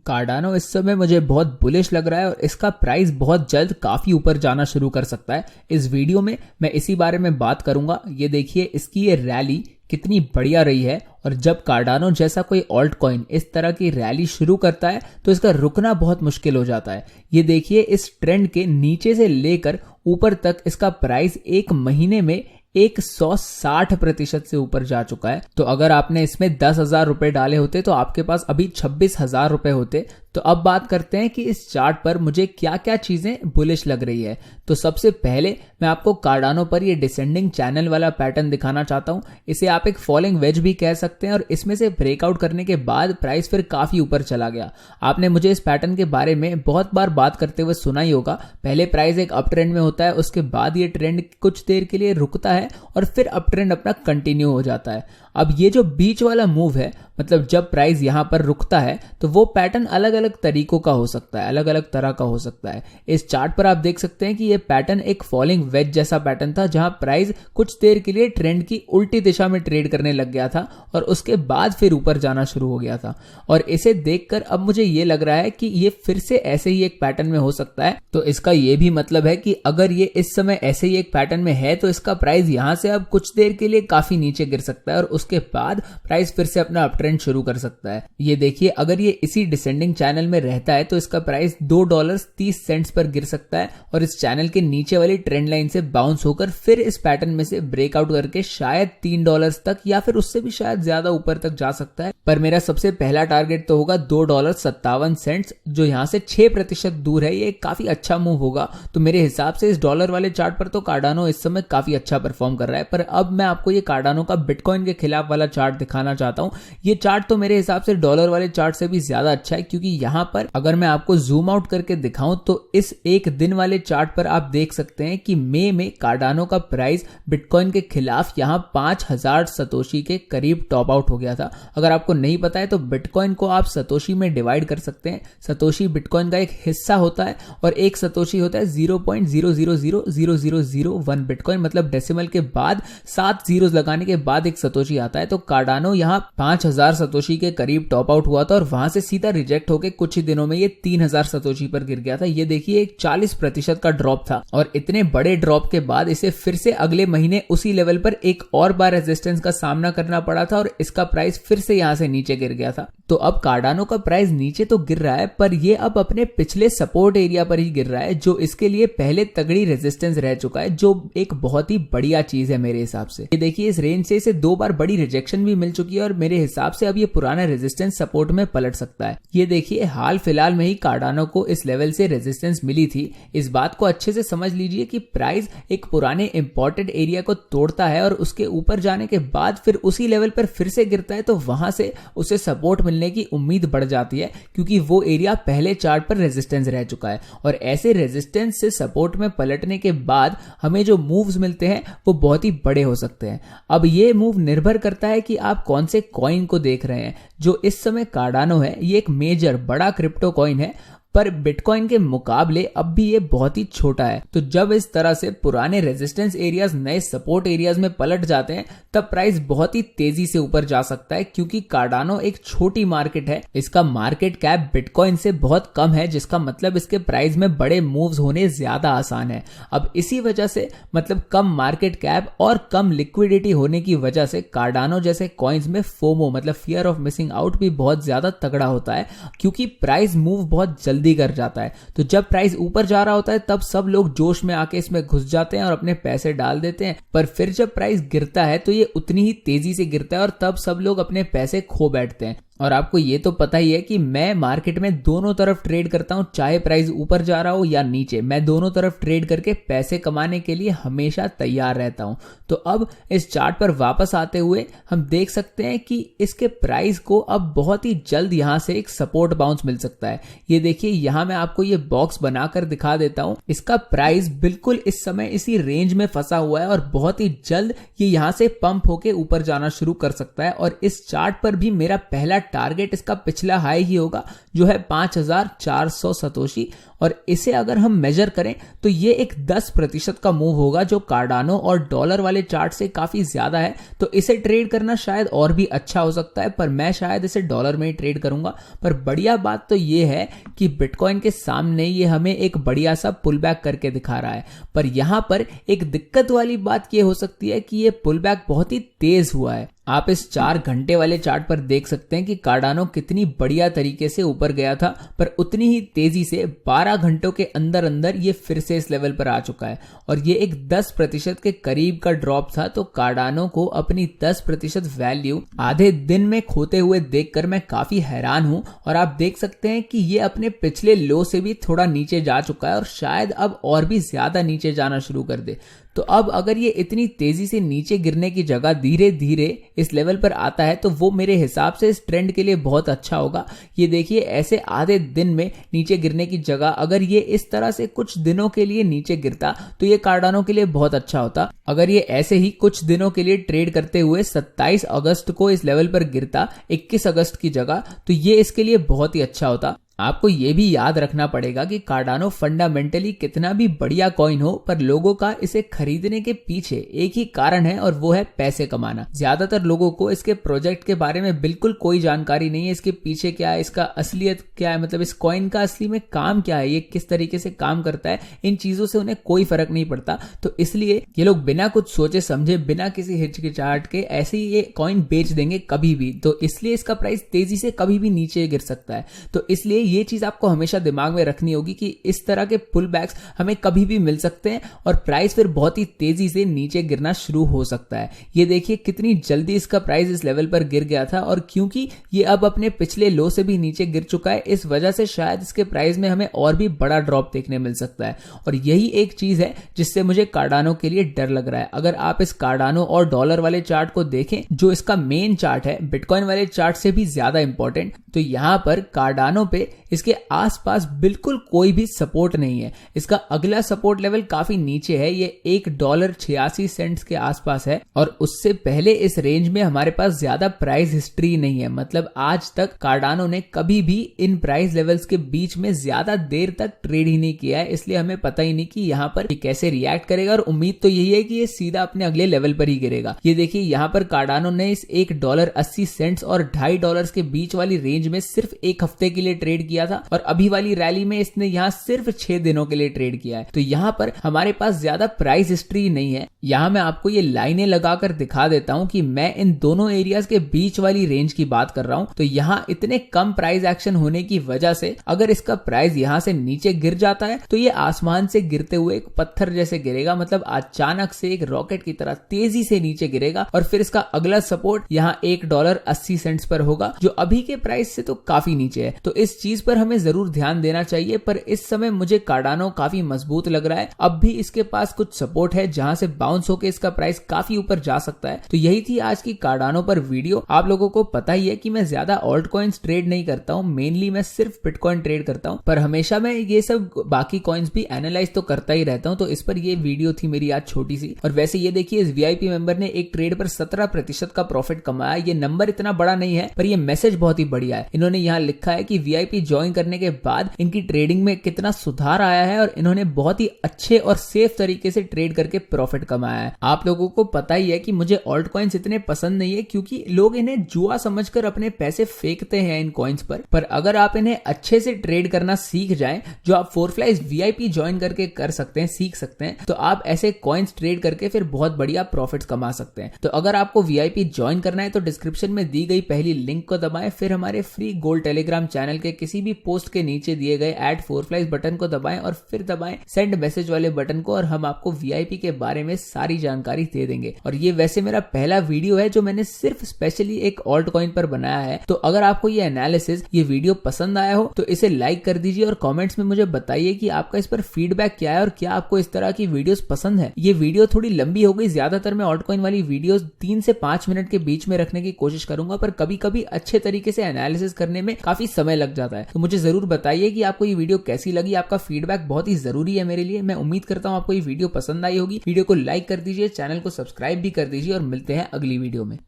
Cardano इस समय मुझे बहुत बुलिश लग रहा है और इसका प्राइस बहुत जल्द काफी ऊपर जाना शुरू कर सकता है। इस वीडियो में मैं इसी बारे में बात करूंगा। ये देखिए इसकी ये रैली कितनी बढ़िया रही है और जब कार्डानो जैसा कोई ऑल्ट कॉइन इस तरह की रैली शुरू करता है तो इसका रुकना बहुत मुश्किल हो जाता है। ये देखिए इस ट्रेंड के नीचे से लेकर ऊपर तक इसका प्राइस एक महीने में 160% से ऊपर जा चुका है। तो अगर आपने इसमें 10,000 रुपए डाले होते तो आपके पास अभी 26,000 रुपए होते। तो अब बात करते हैं कि इस चार्ट पर मुझे क्या क्या चीजें बुलिश लग रही है। तो सबसे पहले मैं आपको कार्डानो पर ये डिसेंडिंग चैनल वाला पैटर्न दिखाना चाहता हूं। इसे आप एक फॉलिंग वेज भी कह सकते हैं और इसमें से ब्रेकआउट करने के बाद प्राइस फिर काफी ऊपर चला गया। आपने मुझे इस पैटर्न के बारे में बहुत बार बात करते हुए सुना ही होगा। पहले प्राइस एक अप ट्रेंड में होता है, उसके बाद ये ट्रेंड कुछ देर के लिए रुकता है और फिर अप ट्रेंड अपना कंटिन्यू हो जाता है। अब ये जो बीच वाला मूव है, मतलब जब प्राइस यहां पर रुकता है तो वो पैटर्न अलग अलग तरीकों का हो सकता है, अलग अलग तरह का हो सकता है। इस चार्ट पर आप देख सकते हैं कि ये पैटर्न एक फॉलिंग वेज जैसा पैटर्न था जहां प्राइस कुछ देर के लिए ट्रेंड की उल्टी दिशा में ट्रेड करने लग गया था और उसके बाद फिर ऊपर जाना शुरू हो गया था। और इसे देखकर अब मुझे ये लग रहा है कि ये फिर से ऐसे ही एक पैटर्न में हो सकता है। तो इसका ये भी मतलब है कि अगर ये इस समय ऐसे ही एक पैटर्न में है तो इसका प्राइस यहां से अब कुछ देर के लिए काफी नीचे गिर सकता है और उसके बाद प्राइस फिर से अपना अप ट्रेंड शुरू कर सकता है। ये देखिए अगर ये इसी डिसेंडिंग चैनल में रहता है तो इसका प्राइस $2.30 पर गिर सकता है और इस चैनल के नीचे वाली ट्रेंड लाइन से बाउंस होकर फिर इस पैटर्न में से ब्रेकआउट करके शायद $3 तक या फिर उससे भी शायद ज्यादा ऊपर तक जा सकता है। पर मेरा सबसे पहला टारगेट तो होगा $2.57 जो यहां से 6% दूर है। ये काफी अच्छा मूव होगा। तो मेरे हिसाब से इस डॉलर वाले चार्ट पर तो कार्डानो इस समय काफी अच्छा परफॉर्म कर रहा है। पर अब मैं आपको ये कार्डानो का बिटकॉइन के खिलाफ वाला चार्ट दिखाना चाहता हूं। ये चार्ट तो मेरे हिसाब से डॉलर वाले चार्ट से भी ज्यादा अच्छा है, क्योंकि यहां पर अगर मैं आपको जूम आउट करके दिखाऊं तो इस एक दिन वाले चार्ट पर आप देख सकते हैं कि मई में कार्डानो का प्राइस बिटकॉइन के खिलाफ यहां 5,000 सतोशी के करीब टॉप आउट हो गया था। अगर आपको नहीं पता है तो बिटकॉइन को आप सतोशी में डिवाइड कर सकते हैं। सतोशी बिटकॉइन का एक हिस्सा होता है और एक सतोशी होता है 0.00000001 बिटकॉइन, मतलब डेसिमल के बाद 7 जीरोस लगाने के बाद एक सतोशी आता है। तो कार्डानो यहां 5,000 सतोशी के करीब टॉप आउट हुआ था और वहां से सीधा रिजेक्ट होकर कुछ ही दिनों में ये 3,000 सतोशी पर गिर गया था। ये देखिए एक 40% का ड्रॉप था और इतने बड़े ड्रॉप के बाद इसे फिर से अगले महीने उसी लेवल पर एक और बार रेजिस्टेंस का सामना करना पड़ा था और इसका प्राइस फिर से यहां से नीचे गिर गया था। तो अब कार्डानो का प्राइस नीचे तो गिर रहा है पर ये अब अपने पिछले सपोर्ट एरिया पर ही गिर रहा है, जो इसके लिए पहले तगड़ी रेजिस्टेंस रह चुका है, जो एक बहुत ही बढ़िया चीज है मेरे हिसाब से। ये देखिए इस रेंज से इसे 2 बार बड़ी रिजेक्शन भी मिल चुकी है और मेरे हिसाब से अब ये पुराना रेजिस्टेंस सपोर्ट में पलट सकता है। ये देखिए हाल फिलहाल में ही कार्डानो को इस लेवल से रेजिस्टेंस मिली थी। इस बात को अच्छे से समझ लीजिए कि प्राइस एक पुराने इंपॉर्टेंट एरिया को तोड़ता है और उसके ऊपर जाने के बाद फिर उसी लेवल पर फिर से गिरता है तो वहां से उसे सपोर्ट मिलने की उम्मीद बढ़ जाती है, क्योंकि वो एरिया पहले चार्ट पर रेजिस्टेंस रह चुका है। और ऐसे रेजिस्टेंस से सपोर्ट में पलटने के बाद हमें जो मूव्स मिलते हैं वो बहुत ही बड़े हो सकते हैं। अब ये मूव निर्भर करता है कि आप कौन से कॉइन को देख रहे हैं। जो इस समय कार्डानो है ये एक मेजर बड़ा क्रिप्टो कॉइन है, पर बिटकॉइन के मुकाबले अब भी ये बहुत ही छोटा है। तो जब इस तरह से पुराने रेजिस्टेंस एरियाज नए सपोर्ट एरियाज में पलट जाते हैं तब प्राइस बहुत ही तेजी से ऊपर जा सकता है, क्योंकि कार्डानो एक छोटी मार्केट है। इसका मार्केट कैप बिटकॉइन से बहुत कम है, जिसका मतलब इसके प्राइस में बड़े मूव्स होने ज्यादा आसान है। अब इसी वजह से, मतलब कम मार्केट कैप और कम लिक्विडिटी होने की वजह से कार्डानो जैसे कॉइन्स में फोमो मतलब फियर ऑफ मिसिंग आउट भी बहुत ज्यादा तगड़ा होता है, क्योंकि प्राइस मूव बहुत जल्दी कर जाता है। तो जब प्राइस ऊपर जा रहा होता है तब सब लोग जोश में आके इसमें घुस जाते हैं और अपने पैसे डाल देते हैं, पर फिर जब प्राइस गिरता है तो ये उतनी ही तेजी से गिरता है और तब सब लोग अपने पैसे खो बैठते हैं। और आपको ये तो पता ही है कि मैं मार्केट में दोनों तरफ ट्रेड करता हूं, चाहे प्राइस ऊपर जा रहा हो या नीचे, मैं दोनों तरफ ट्रेड करके पैसे कमाने के लिए हमेशा तैयार रहता हूं। तो अब इस चार्ट पर वापस आते हुए हम देख सकते हैं कि इसके प्राइस को अब बहुत ही जल्द यहां से एक सपोर्ट बाउंस मिल सकता है। ये देखिए यहां मैं आपको ये बॉक्स बनाकर दिखा देता हूं। इसका प्राइस बिल्कुल इस समय इसी रेंज में फंसा हुआ है और बहुत ही जल्द ये यहां से पंप होके ऊपर जाना शुरू कर सकता है। और इस चार्ट पर भी मेरा पहला टारगेट इसका पिछला हाई ही होगा, जो है 5,400 सतोशी, और इसे अगर हम मेजर करें तो ये एक 10% का मूव होगा जो कार्डानो और डॉलर वाले चार्ट से काफी ज्यादा है। तो इसे ट्रेड करना शायद और भी अच्छा हो सकता है, पर मैं शायद इसे डॉलर में ही ट्रेड करूंगा। पर बढ़िया बात तो ये है कि बिटकॉइन के सामने ये हमें एक बढ़िया सा पुल बैक करके दिखा रहा है। पर यहां पर एक दिक्कत वाली बात ये हो सकती है कि ये पुल बैक बहुत ही तेज हुआ है। आप इस 4 घंटे वाले चार्ट पर देख सकते हैं कि कार्डानो कितनी बढ़िया तरीके से ऊपर गया था, पर उतनी ही तेजी से 12 घंटों के अंदर अंदर ये फिर से इस लेवल पर आ चुका है और ये एक 10% के करीब का ड्रॉप था। तो कार्डानो को अपनी 10% वैल्यू आधे दिन में खोते हुए देखकर मैं काफी हैरान हूं। और आप देख सकते हैं कि ये अपने पिछले लो से भी थोड़ा नीचे जा चुका है और शायद अब और भी ज्यादा नीचे जाना शुरू कर दे। तो अब अगर ये इतनी तेजी से नीचे गिरने की जगह धीरे धीरे इस लेवल पर आता है तो वो मेरे हिसाब से इस ट्रेंड के लिए बहुत अच्छा होगा। ये देखिए, ऐसे आधे दिन में नीचे गिरने की जगह अगर ये इस तरह से कुछ दिनों के लिए नीचे गिरता तो ये कार्डानो के लिए बहुत अच्छा होता। अगर ये ऐसे ही कुछ दिनों के लिए ट्रेड करते हुए 27 अगस्त को इस लेवल पर गिरता 21 अगस्त की जगह, तो ये इसके लिए बहुत ही अच्छा होता। आपको ये भी याद रखना पड़ेगा कि कार्डानो फंडामेंटली कितना भी बढ़िया कॉइन हो, पर लोगों का इसे खरीदने के पीछे एक ही कारण है और वो है पैसे कमाना। ज्यादातर लोगों को इसके प्रोजेक्ट के बारे में बिल्कुल कोई जानकारी नहीं है, इसके पीछे क्या है, इसका असलियत क्या है, मतलब इस कॉइन का असली में काम क्या है, ये किस तरीके से काम करता है, इन चीजों से उन्हें कोई फर्क नहीं पड़ता। तो इसलिए ये लोग बिना कुछ सोचे समझे, बिना किसी हिचकिचाहट के ऐसे ही ये कॉइन बेच देंगे कभी भी। तो इसलिए इसका प्राइस तेजी से कभी भी नीचे गिर सकता है। तो इसलिए ये चीज आपको हमेशा दिमाग में रखनी होगी कि इस तरह के पुल बैक्स हमें कभी भी मिल सकते हैं और प्राइस फिर बहुत ही तेजी से नीचे गिरना शुरू हो सकता है। ये देखिए कितनी जल्दी इसका प्राइस इस लेवल पर गिर गया था और क्योंकि ये अब अपने पिछले लो से भी नीचे गिर चुका है, इस वजह से शायद इसके प्राइस में हमें और भी बड़ा ड्रॉप देखने मिल सकता है। और यही एक चीज है जिससे मुझे कार्डानो के लिए डर लग रहा है। अगर आप इस कार्डानो और डॉलर वाले चार्ट को देखें, जो इसका मेन चार्ट है, बिटकॉइन वाले चार्ट से भी ज्यादा इंपॉर्टेंट, तो यहां पर कार्डानो पे इसके आसपास बिल्कुल कोई भी सपोर्ट नहीं है। इसका अगला सपोर्ट लेवल काफी नीचे है, ये $1.86 के आसपास है और उससे पहले इस रेंज में हमारे पास ज्यादा प्राइस हिस्ट्री नहीं है। मतलब आज तक कार्डानो ने कभी भी इन प्राइस लेवल्स के बीच में ज्यादा देर तक ट्रेड ही नहीं किया है, इसलिए हमें पता ही नहीं कि यहाँ पर कैसे रिएक्ट करेगा। और उम्मीद तो यही है कि ये सीधा अपने अगले लेवल पर ही गिरेगा। ये देखिए, यहाँ पर कार्डानो ने इस $1.80 और $2.50 के बीच वाली रेंज में सिर्फ एक हफ्ते के लिए ट्रेड किया था और अभी वाली रैली में इसने यहाँ सिर्फ 6 दिनों के लिए ट्रेड किया है। तो यहाँ पर हमारे पास ज्यादा प्राइस हिस्ट्री नहीं है। यहाँ मैं आपको ये लाइनें लगाकर दिखा देता हूँ कि मैं इन दोनों एरियाज के बीच वाली रेंज की बात कर रहा हूँ। तो यहाँ इतने कम प्राइस एक्शन होने की वजह से अगर इसका प्राइस यहाँ से नीचे गिर जाता है तो ये आसमान से गिरते हुए एक पत्थर जैसे गिरेगा, मतलब अचानक से एक रॉकेट की तरह तेजी से नीचे गिरेगा और फिर इसका अगला सपोर्ट यहाँ $1.80 पर होगा, जो अभी के प्राइस से तो काफी नीचे है। तो इस चीज पर हमें जरूर ध्यान देना चाहिए। पर इस समय मुझे कार्डानो काफी मजबूत लग रहा है। अब भी इसके पास कुछ सपोर्ट है जहां से बाउंस होकर इसका प्राइस काफी ऊपर जा सकता है। तो यही थी आज की कार्डानो पर वीडियो। आप लोगों को पता ही है कि मैं ज्यादा ऑल्ट कॉइन्स ट्रेड नहीं करता हूं, मेनली मैं सिर्फ बिटकॉइन ट्रेड करता हूं, पर हमेशा मैं ये सब बाकी कॉइन्स भी एनालाइज तो करता ही रहता हूं। तो इस पर ये वीडियो थी मेरी आज छोटी सी। और वैसे ये देखिए, इस वीआईपी मेंबर ने एक ट्रेड पर 17% का प्रॉफिट कमाया। ये नंबर इतना बड़ा नहीं है, पर ये मैसेज बहुत ही बढ़िया है। इन्होंने यहाँ लिखा है कि वीआईपी ज्वाइन करने के बाद इनकी ट्रेडिंग में कितना सुधार आया है और इन्होंने बहुत ही अच्छे और सेफ तरीके से ट्रेड करके प्रॉफिट कमाया है। आप लोगों को पता ही है कि मुझे ऑल्ट कॉइन्स इतने पसंद नहीं है क्योंकि लोग इन्हें जुआ समझकर अपने पैसे फेंकते हैं इन कॉइन्स पर अगर आप इन्हें अच्छे से ट्रेड करना सीख जाएं, जो आप 4Flies वीआईपी ज्वाइन करके कर सकते हैं, सीख सकते हैं, तो आप ऐसे कॉइन्स ट्रेड करके फिर बहुत बढ़िया प्रॉफिट्स कमा सकते हैं। तो अगर आपको वीआईपी ज्वाइन करना है तो डिस्क्रिप्शन में दी गई पहली लिंक को दबाएं, फिर हमारे फ्री गोल्ड टेलीग्राम चैनल के किसी भी पोस्ट के नीचे दिए गए ऐड 4Flies बटन को दबाएं और फिर दबाएं सेंड मैसेज वाले बटन को और हम आपको वीआईपी के बारे में सारी जानकारी दे देंगे। और ये वैसे मेरा पहला वीडियो है जो मैंने सिर्फ स्पेशली एक ऑल्ट कॉइन पर बनाया है। तो अगर आपको ये एनालिसिस, ये वीडियो पसंद आया हो तो इसे लाइक कर दीजिए और कमेंट्स में मुझे बताइए कि आपका इस पर फीडबैक क्या है और क्या आपको इस तरह की वीडियोस पसंद है। ये वीडियो थोड़ी लंबी हो गई, ज्यादातर मैं ऑल्ट कॉइन वाली वीडियोस 3 से 5 मिनट के बीच में रखने की कोशिश करूंगा, पर कभी कभी अच्छे तरीके से एनालिसिस करने में काफी समय लग जाता है। तो मुझे जरूर बताइए कि आपको ये वीडियो कैसी लगी। आपका फीडबैक बहुत ही जरूरी है मेरे लिए। मैं उम्मीद करता हूं आपको ये वीडियो पसंद आई होगी। वीडियो को लाइक कर दीजिए, चैनल को सब्सक्राइब भी कर दीजिए और मिलते हैं अगली वीडियो में।